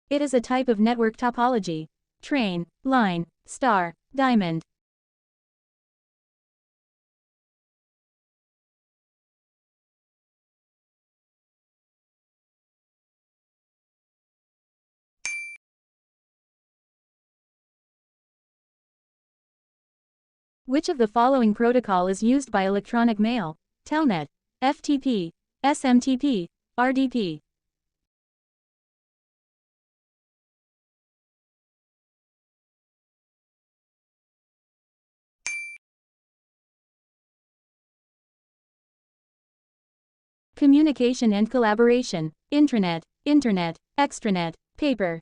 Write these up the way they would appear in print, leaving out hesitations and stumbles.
It is a type of network topology. Train, line, star, diamond. Which of the following protocol is used by electronic mail? Telnet, FTP, SMTP, RDP. Communication and collaboration, intranet, internet, extranet, paper.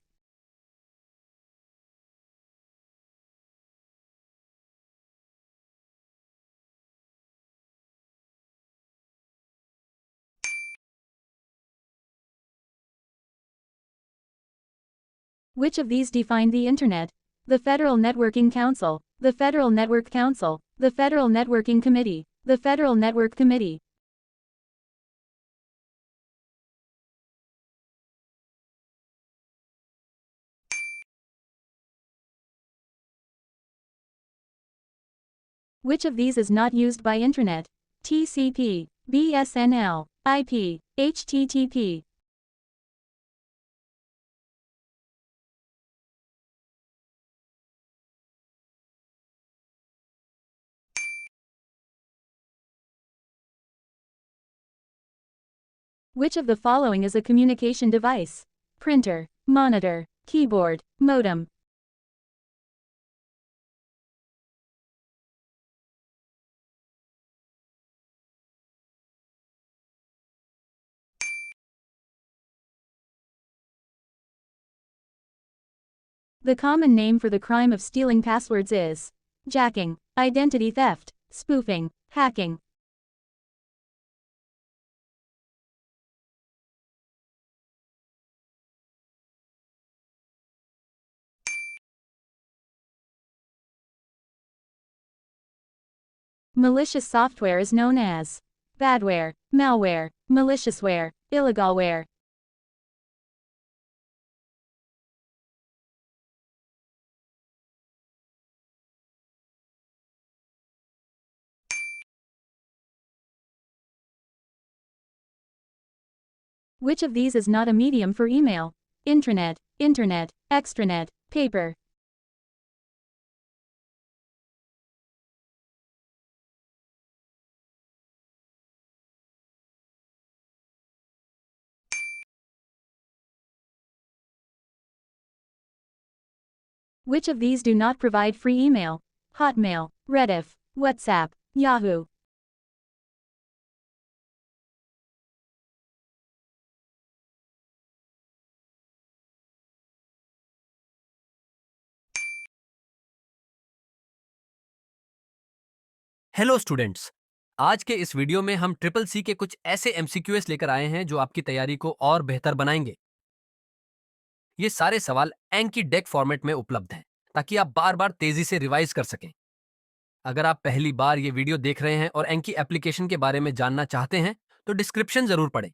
Which of these define the Internet? The Federal Networking Council, the Federal Network Council, the Federal Networking Committee, the Federal Network Committee. Which of these is not used by Internet? TCP, BSNL, IP, HTTP. Which of the following is a communication device? Printer, monitor, keyboard, modem. The common name for the crime of stealing passwords is jacking, identity theft, spoofing, hacking. Malicious software is known as badware, malware, maliciousware, illegalware. Which of these is not a medium for email? Intranet, internet, extranet, paper. Which of these do not provide free email? Hotmail, Rediff, WhatsApp, Yahoo. Hello students, आज के इस video में हम triple C के कुछ ऐसे एमसीक्यूएस लेकर आए हैं जो आपकी तैयारी को और बेहतर बनाएंगे। ये सारे सवाल एंकी डेक फॉर्मेट में उपलब्ध हैं ताकि आप बार बार तेजी से रिवाइज कर सकें। अगर आप पहली बार ये वीडियो देख रहे हैं और एंकी एप्लीकेशन के बारे में जानना चाहते हैं तो डिस्क्रिप्शन जरूर पढ़ें,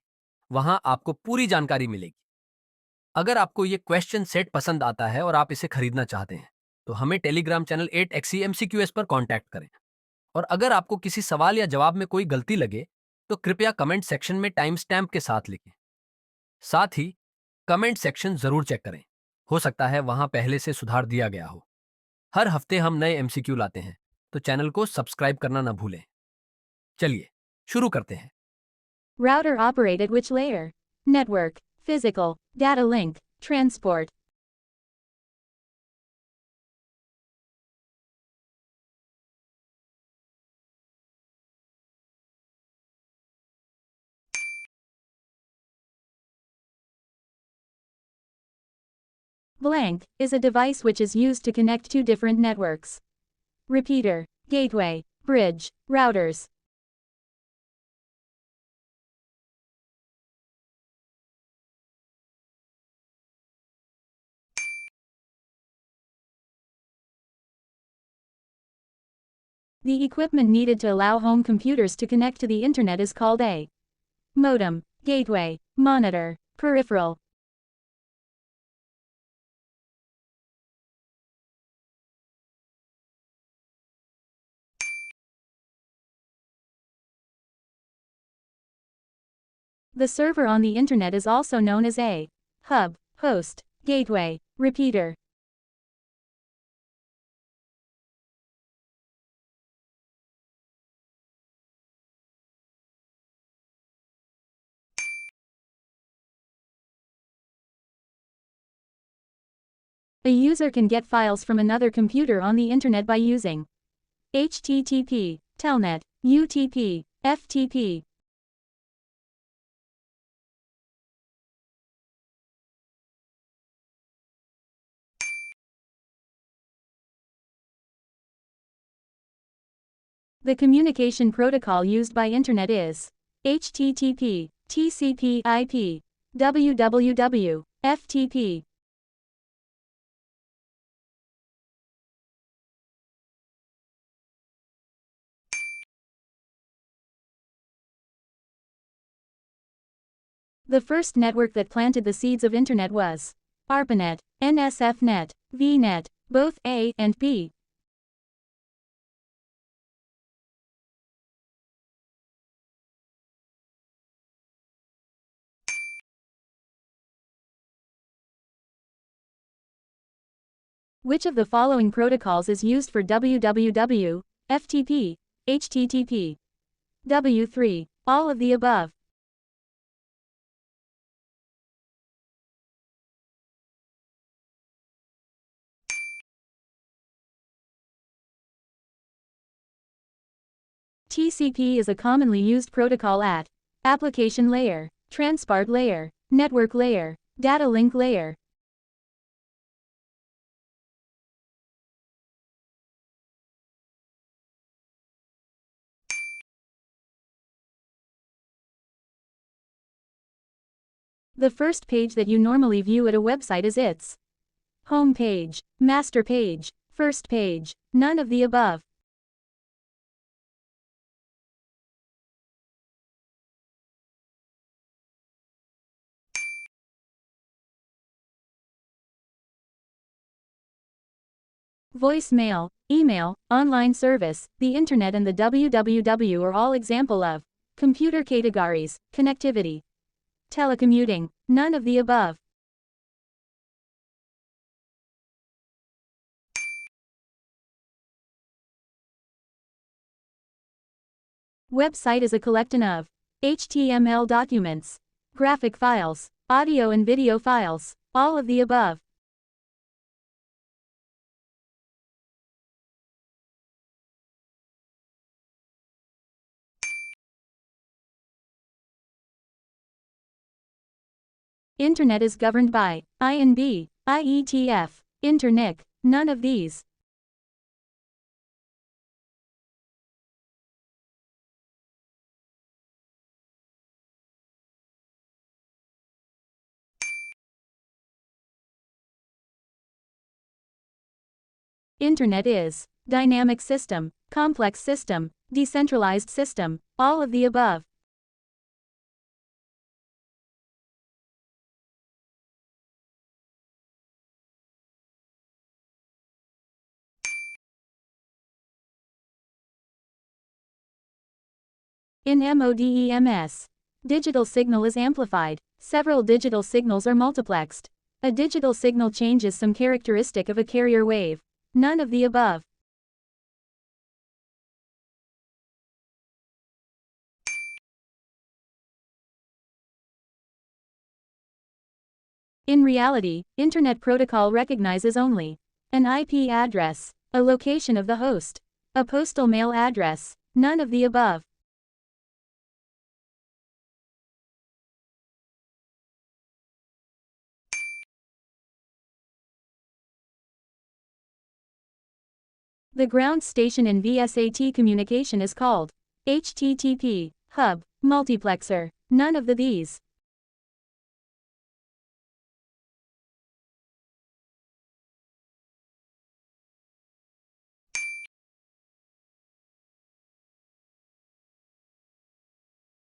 वहां आपको पूरी जानकारी मिलेगी। अगर आपको ये क्वेश्चन सेट पसंद आता है और आप इसे खरीदना चाहते हैं तो हमें टेलीग्राम चैनल 8xe MCQs पर कॉन्टैक्ट करें। और अगर आपको किसी सवाल या जवाब में कोई गलती लगे तो कृपया कमेंट सेक्शन में टाइम स्टैम्प के साथ लिखें। साथ ही कमेंट सेक्शन जरूर चेक करें, हो सकता है वहां पहले से सुधार दिया गया हो। हर हफ्ते हम नए एमसीक्यू लाते हैं, तो चैनल को सब्सक्राइब करना न भूलें। चलिए शुरू करते हैं। Router operate at which layer? Network, physical, data link, transport. Blank is a device which is used to connect two different networks. Repeater, gateway, bridge, routers. The equipment needed to allow home computers to connect to the internet is called a modem, gateway, monitor, peripheral. The server on the internet is also known as a hub, host, gateway, repeater. A user can get files from another computer on the internet by using HTTP, Telnet, UTP, FTP. The communication protocol used by Internet is HTTP, TCP/IP, www, FTP. The first network that planted the seeds of Internet was ARPANET, NSFNet, VNet, both A and B. Which of the following protocols is used for www, FTP, HTTP? W3. All of the above. TCP is a commonly used protocol at application layer, transport layer, network layer, data link layer. The first page that you normally view at a website is its home page, master page, first page, none of the above. Voicemail, email, online service, the internet and the www are all example of computer categories, connectivity. Telecommuting, none of the above. Website is a collection of HTML documents, graphic files, audio and video files, all of the above. Internet is governed by INB, IETF, Internic, none of these. Internet is dynamic system, complex system, decentralized system, all of the above. In MODEMS, digital signal is amplified. Several digital signals are multiplexed. A digital signal changes some characteristic of a carrier wave. None of the above. In reality, Internet Protocol recognizes only an IP address, a location of the host, a postal mail address, none of the above. The ground station in VSAT communication is called HTTP, hub, multiplexer, none of these.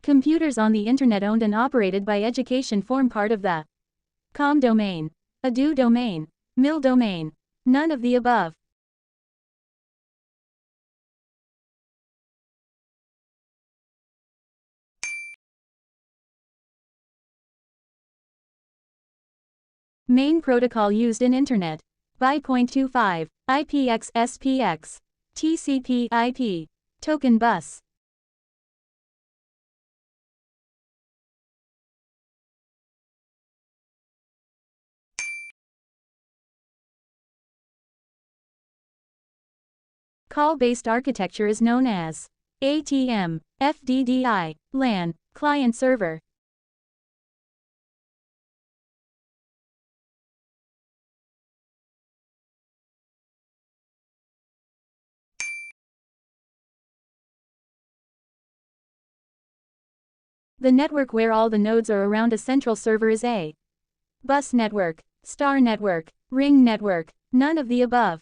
Computers on the Internet owned and operated by education form part of the COM domain, EDU domain, MIL domain, none of the above. Main protocol used in Internet. By.25, IPX SPX. TCP IP. Token bus. Call-based architecture is known as ATM, FDDI, LAN, client-server. The network where all the nodes are around a central server is a bus network, star network, ring network, none of the above.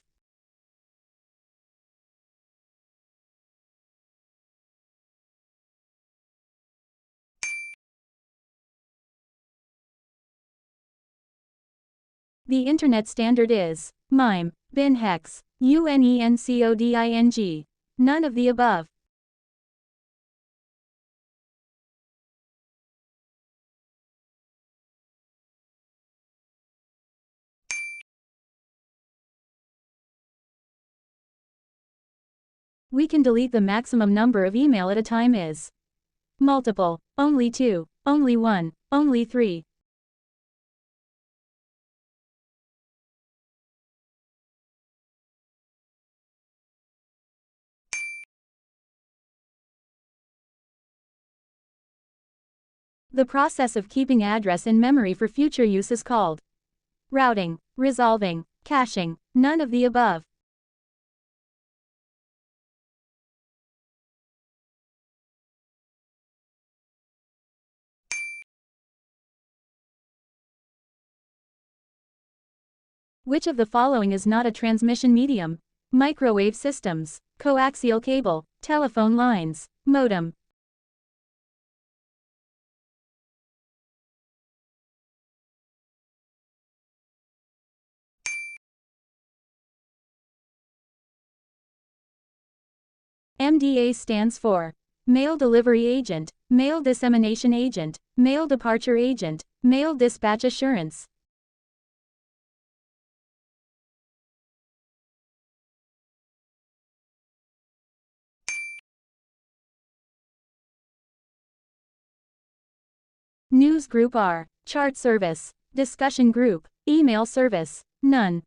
The Internet standard is MIME, bin hex, UNENCODING, none of the above. We can delete the maximum number of email at a time is multiple, only 2, only 1, only 3. The process of keeping address in memory for future use is called routing, resolving, caching, none of the above. Which of the following is not a transmission medium? Microwave systems, coaxial cable, telephone lines, modem. MDA stands for Mail Delivery Agent, Mail Dissemination Agent, Mail Departure Agent, Mail Dispatch Assurance. News group R, chart service, discussion group, email service, none.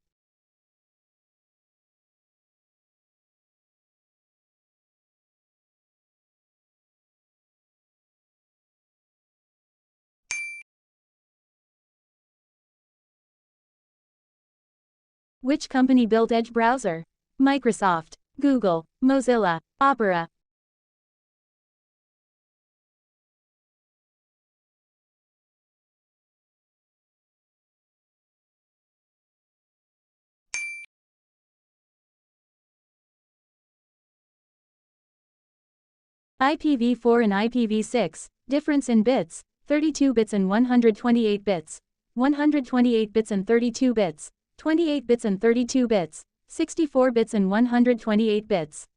Which company built Edge browser? Microsoft, Google, Mozilla, Opera. IPv4 and IPv6, difference in bits, 32 bits and 128 bits, 128 bits and 32 bits, 28 bits and 32 bits, 64 bits and 128 bits.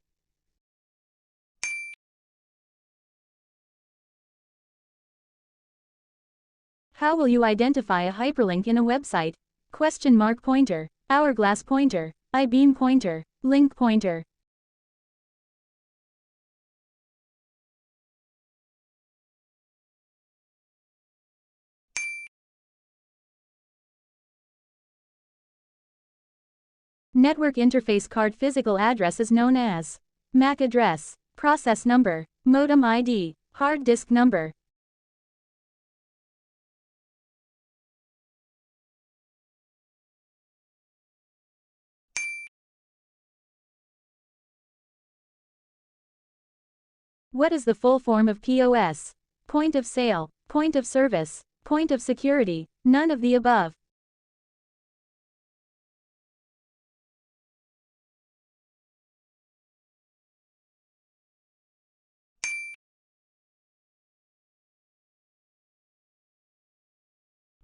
How will you identify a hyperlink in a website? Question mark pointer, hourglass pointer, I-beam pointer, link pointer. Network interface card physical address is known as MAC address, process number, modem ID, hard disk number. What is the full form of POS? Point of sale, point of service, point of security, none of the above.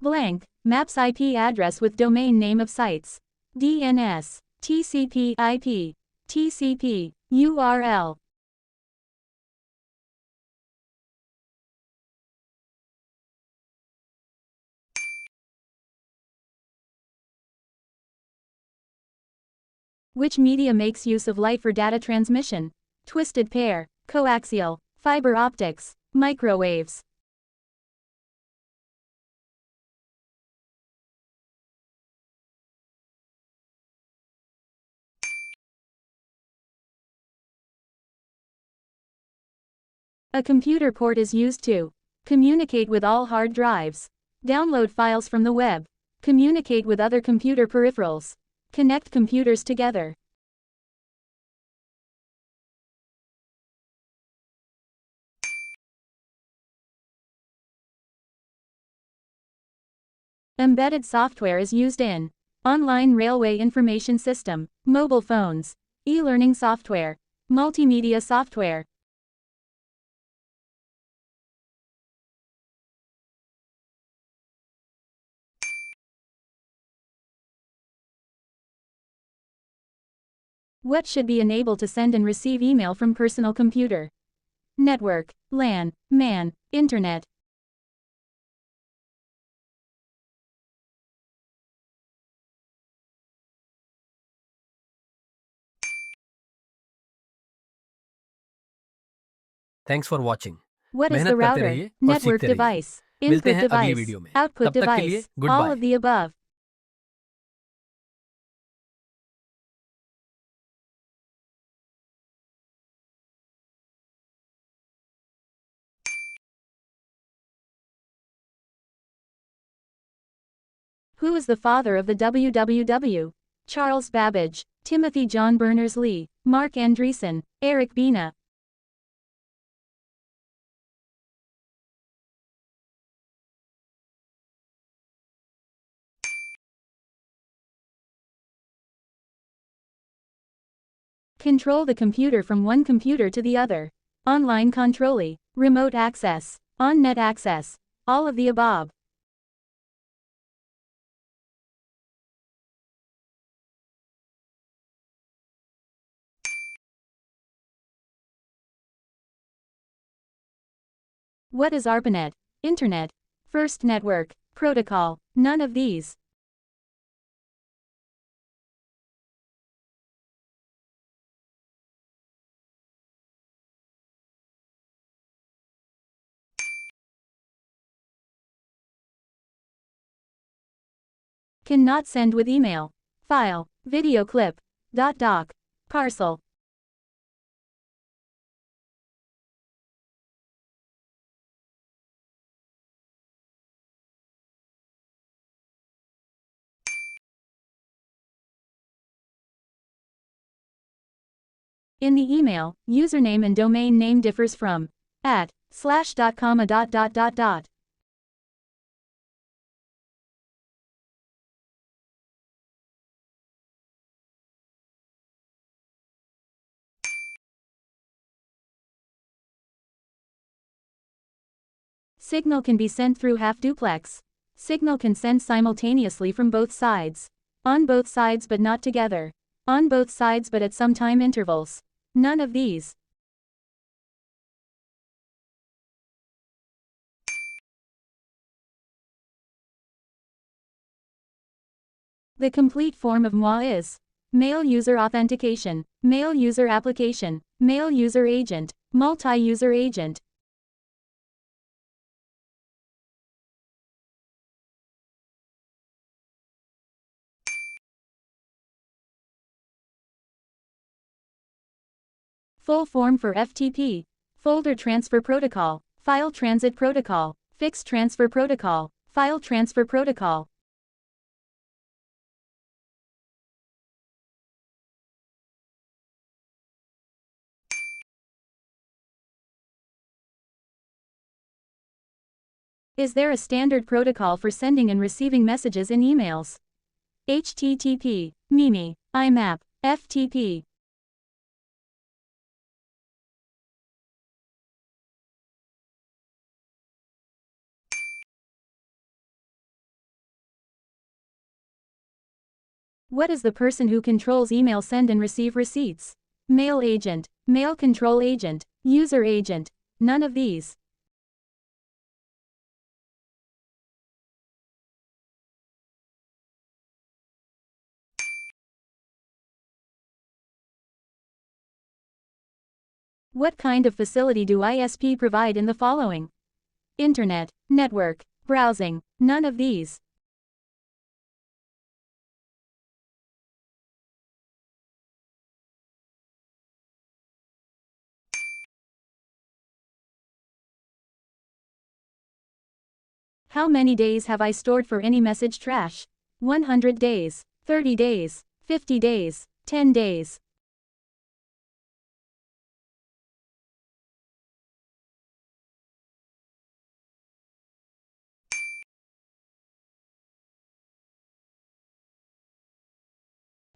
Blank, maps IP address with domain name of sites. DNS, TCP IP, TCP, URL. Which media makes use of light for data transmission? Twisted pair, coaxial, fiber optics, microwaves. A computer port is used to communicate with all hard drives, download files from the web, communicate with other computer peripherals, connect computers together. Embedded software is used in online railway information system, mobile phones, e-learning software, multimedia software. What should be enabled to send and receive email from personal computer? Network, LAN, MAN, Internet. Thanks for watching. What is the मेहनत करते router? रहिए और Network सीखते रहिए। device, मिलते input हैं अगली device, video में। output तब तक के लिए device, good all bye. of the above. Who is the father of the WWW? Charles Babbage, Timothy John Berners-Lee, Mark Andreessen, Eric Bina. Control the computer from one computer to the other. Online controlling, remote access, on-net access, all of the above. What is ARPANET? Internet. First network, protocol, none of these. Cannot send with email. File, video clip, .doc, parcel. In the email, username and domain name differs from @/. Signal can be sent through half-duplex. Signal can send simultaneously from both sides. On both sides but not together. On both sides but at some time intervals. None of these. The complete form of MWA is Mail User Authentication, Mail User Application, Mail User Agent, Multi-User Agent. Full form for FTP, Folder Transfer Protocol, File Transit Protocol, Fixed Transfer Protocol, File Transfer Protocol. Is there a standard protocol for sending and receiving messages in emails? HTTP, MIME, IMAP, FTP. What is the person who controls email send and receive receipts? Mail agent, mail control agent, user agent, none of these. What kind of facility do ISP provide in the following? Internet, network, browsing, none of these. How many days have I stored for any message trash? 100 days, 30 days, 50 days, 10 days.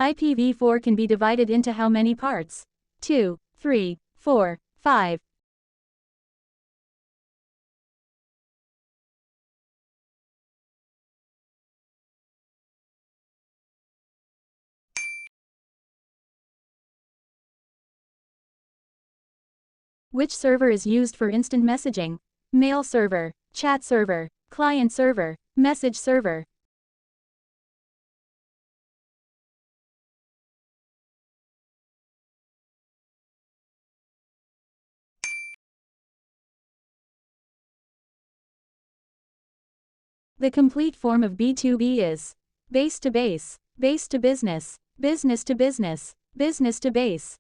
IPv4 can be divided into how many parts? 2, 3, 4, 5. Which server is used for instant messaging? Mail server, chat server, client server, message server. The complete form of B2B is base to base, base to business, business to business, business to base.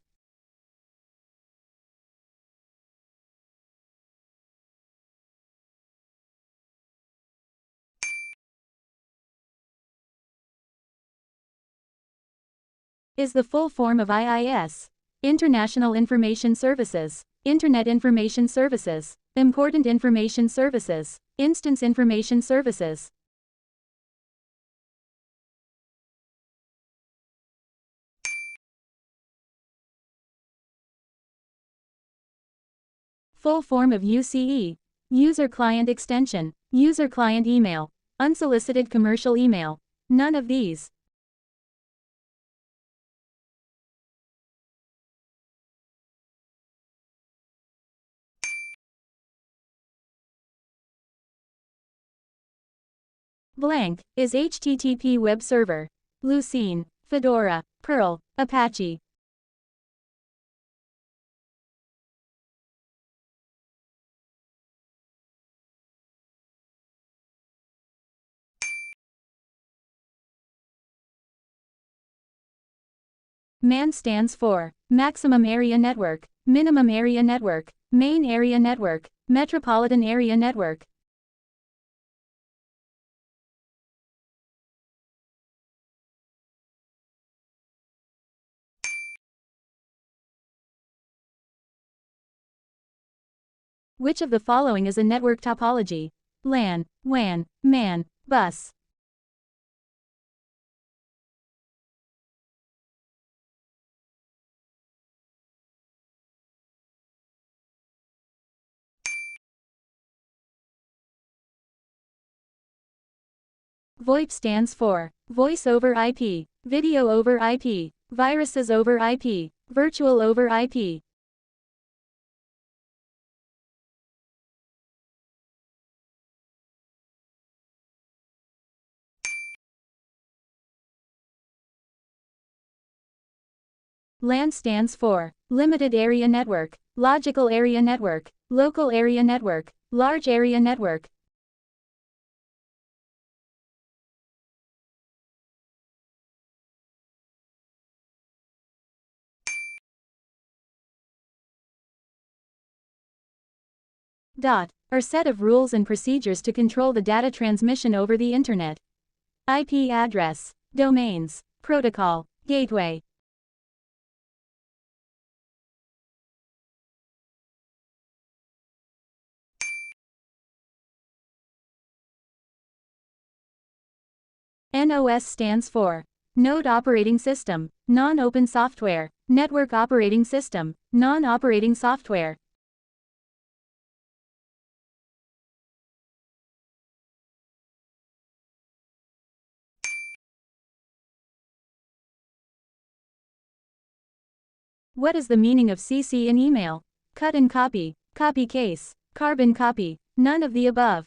Is the full form of IIS. International Information Services, Internet Information Services, Important Information Services, Instance Information Services. Full form of UCE. User Client Extension, User Client Email, Unsolicited Commercial Email. None of these. Blank is HTTP web server. Lucene, Fedora, Perl, Apache. MAN stands for Maximum Area Network, Minimum Area Network, Main Area Network, Metropolitan Area Network. Which of the following is a network topology? LAN, WAN, MAN, bus. VoIP stands for Voice over IP, Video over IP, Viruses over IP, Virtual over IP. LAN stands for Limited Area Network, Logical Area Network, Local Area Network, Large Area Network. Dot are set of rules and procedures to control the data transmission over the Internet. IP address, domains, protocol, gateway. NOS stands for Node Operating System, Non-Open Software, Network Operating System, Non-Operating Software. What is the meaning of CC in email? Cut and copy, copy case, carbon copy, none of the above.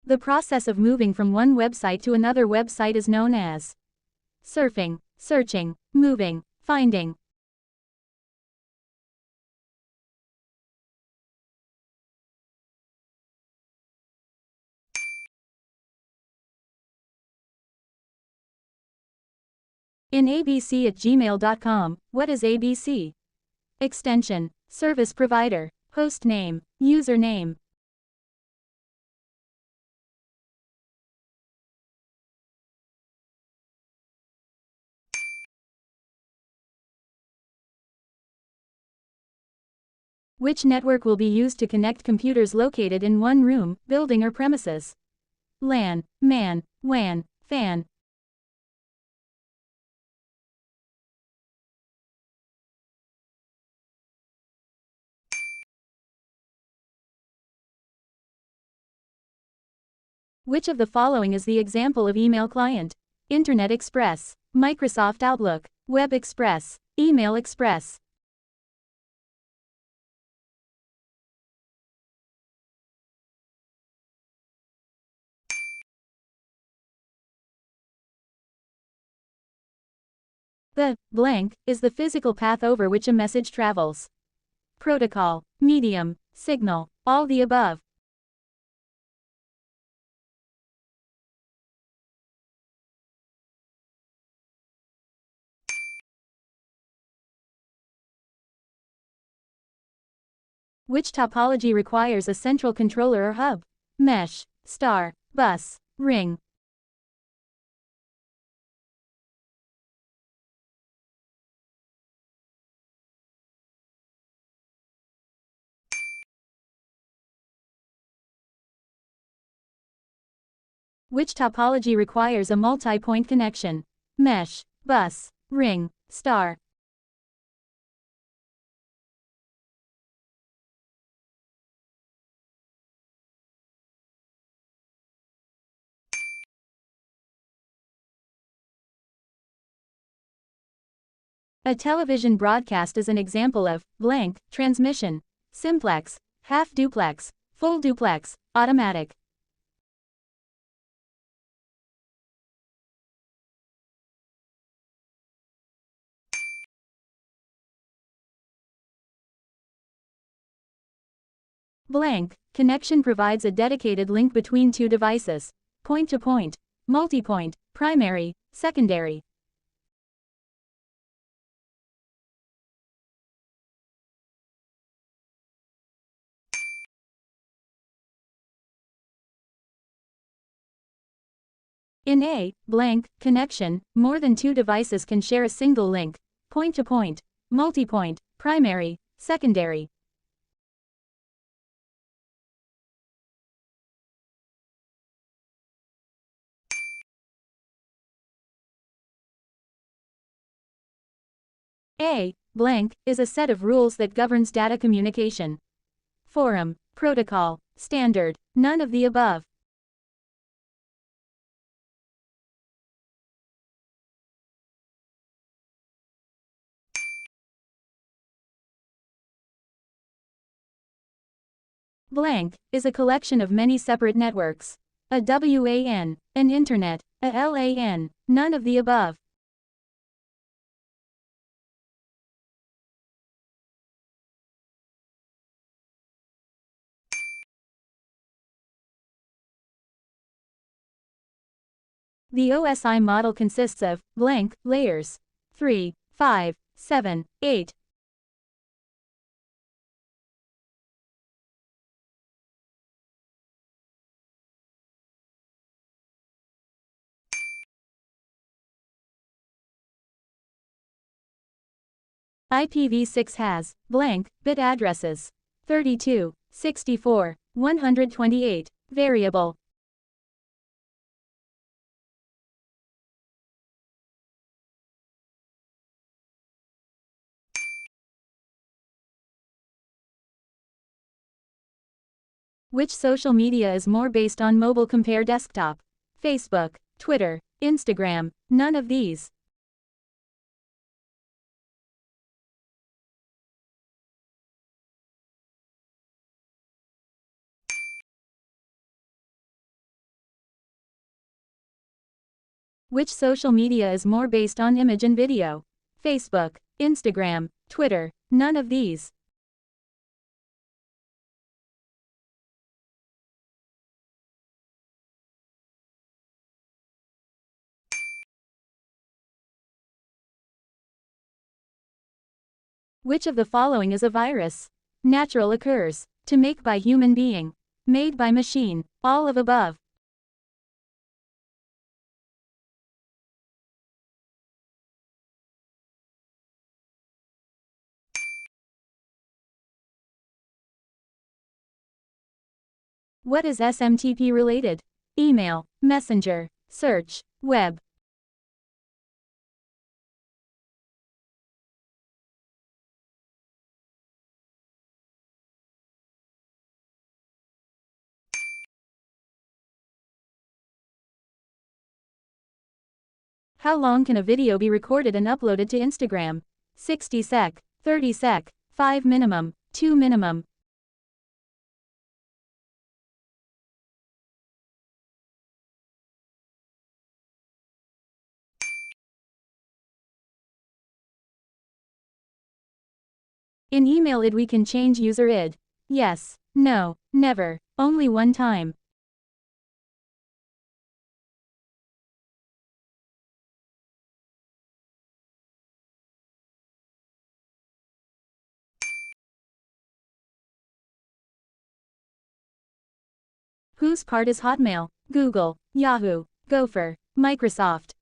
The process of moving from one website to another website is known as surfing, searching, moving, finding. In abc@gmail.com, what is ABC? Extension, service provider, host name, username. Which network will be used to connect computers located in one room, building or premises? LAN, MAN, WAN, FAN. Which of the following is the example of email client? Internet Express, Microsoft Outlook, Web Express, Email Express. The blank is the physical path over which a message travels. Protocol, medium, signal, all the above. Which topology requires a central controller or hub? Mesh, star, bus, ring. Which topology requires a multi-point connection? Mesh, bus, ring, star. A television broadcast is an example of blank transmission: simplex, half duplex, full duplex, automatic. Blank connection provides a dedicated link between two devices: point-to-point, multipoint, primary, secondary. In a blank connection, more than two devices can share a single link: point-to-point, multipoint, primary, secondary. A blank is a set of rules that governs data communication. Forum, protocol, standard, none of the above. Blank is a collection of many separate networks. A WAN, an internet, a LAN, none of the above. The OSI model consists of blank layers: 3, 5, 7, 8. IPv6 has blank bit addresses: 32, 64, 128, variable. Which social media is more based on mobile compare desktop? Facebook, Twitter, Instagram, none of these. Which social media is more based on image and video? Facebook, Instagram, Twitter, none of these. Which of the following is a virus? Natural occurs, to make by human being, made by machine, all of above. What is SMTP related? Email, messenger, search, web. How long can a video be recorded and uploaded to Instagram? 60 sec, 30 sec, 5 minimum, 2 minimum. In email id we can change user id. Yes, no, never, only one time. Whose part is Hotmail? Google, Yahoo, Gopher, Microsoft.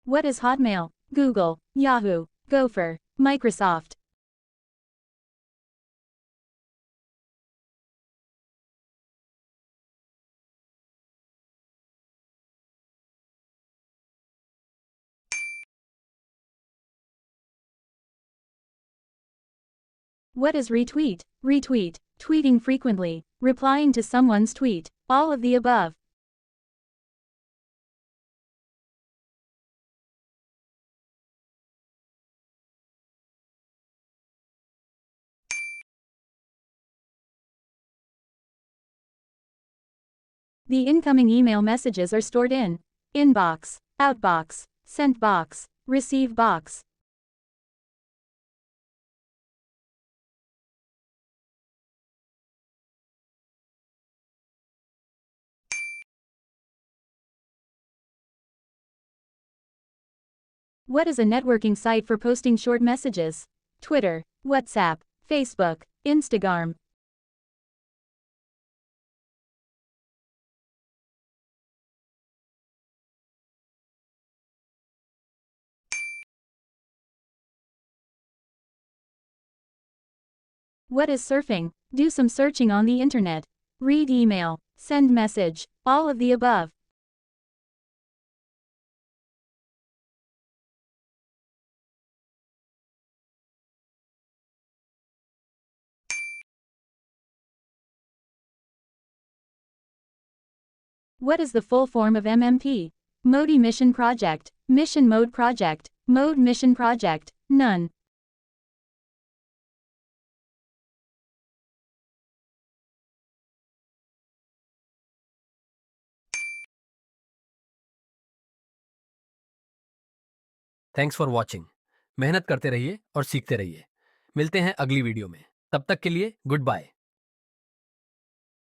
What is Hotmail? Google, Yahoo, Gopher, Microsoft. What is retweet? Retweet, tweeting frequently, replying to someone's tweet, all of the above. The incoming email messages are stored in inbox, outbox, sent box, receive box. What is a networking site for posting short messages? Twitter, WhatsApp, Facebook, Instagram. What is surfing? Do some searching on the internet. Read email, send message, all of the above. What is the full form of MMP? Modi Mission Project, Mission Mode Project, Mode Mission Project, none. Thanks for watching. मेहनत करते रहिए और सीखते रहिए। मिलते हैं अगली video में। तब तक के लिए गुड बाय।